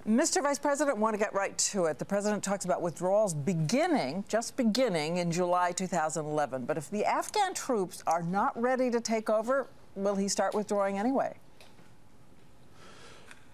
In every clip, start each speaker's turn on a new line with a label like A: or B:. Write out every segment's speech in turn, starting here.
A: Mr. Vice President, want to get right to it. The president talks about withdrawals just beginning in July 2011. But if the Afghan troops are not ready to take over, will he start withdrawing anyway?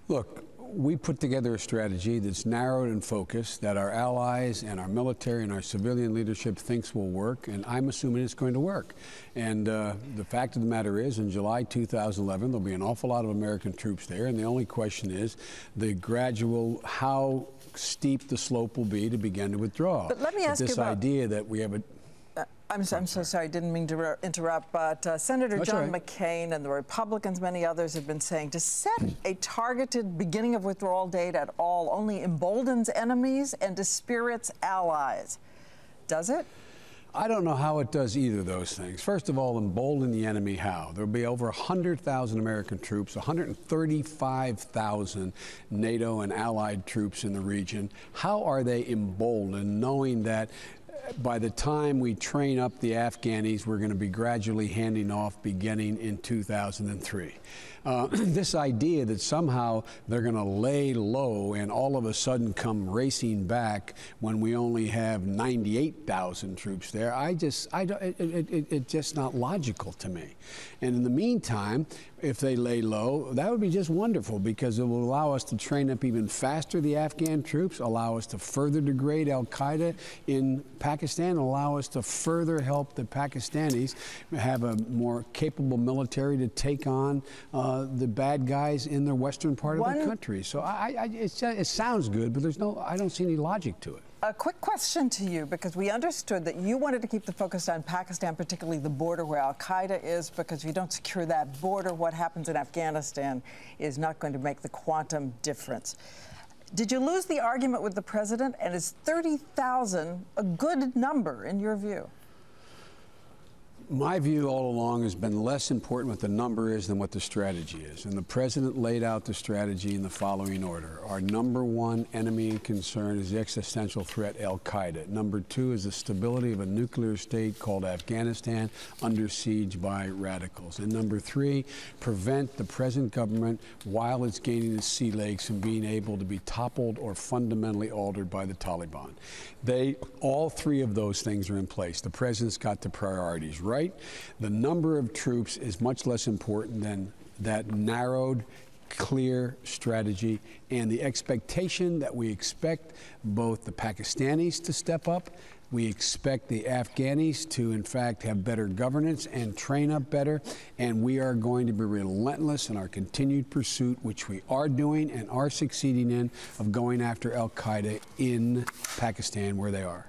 B: Look, we put together a strategy that's narrowed and focused, that our allies and our military and our civilian leadership thinks will work, and I'm assuming it's going to work. And the fact of the matter is, in July 2011, there'll be an awful lot of American troops there, and the only question is the gradual, how steep the slope will be to begin to withdraw.
A: But let me ask you about
B: this idea that we have a...
A: I'm so sorry, I didn't mean to interrupt, but Senator John McCain and the Republicans, many others, have been saying to set a targeted beginning of withdrawal date at all only emboldens enemies and dispirits allies. Does it?
B: I don't know how it does either of those things. First of all, embolden the enemy how? There'll be over 100,000 American troops, 135,000 NATO and allied troops in the region. How are they emboldened knowing that by the time we train up the Afghanis, we're going to be gradually handing off beginning in 2003. This idea that somehow they're going to lay low and all of a sudden come racing back when we only have 98,000 troops there, it's just not logical to me. And in the meantime, if they lay low, that would be just wonderful because it will allow us to train up even faster the Afghan troops, allow us to further degrade al-Qaeda in Pakistan, allow us to further help the Pakistanis have a more capable military to take on the bad guys in the western part of the country. So it sounds good, but I don't see any logic to it.
A: A quick question to you, because we understood that you wanted to keep the focus on Pakistan, particularly the border where al-Qaeda is, because if you don't secure that border, what happens in Afghanistan is not going to make the quantum difference. Did you lose the argument with the president, and is 30,000 a good number in your view?
B: My view all along has been less important what the number is than what the strategy is. And the president laid out the strategy in the following order. Our number one enemy and concern is the existential threat, al-Qaeda. Number two is the stability of a nuclear state called Afghanistan under siege by radicals. And number three, prevent the present government, while it's gaining its sea legs, from being able to be toppled or fundamentally altered by the Taliban. All three of those things are in place. The president's got the priorities right. The number of troops is much less important than that narrowed, clear strategy and the expectation that we expect both the Pakistanis to step up. We expect the Afghanis to, in fact, have better governance and train up better. And we are going to be relentless in our continued pursuit, which we are doing and are succeeding in, of going after al-Qaeda in Pakistan where they are.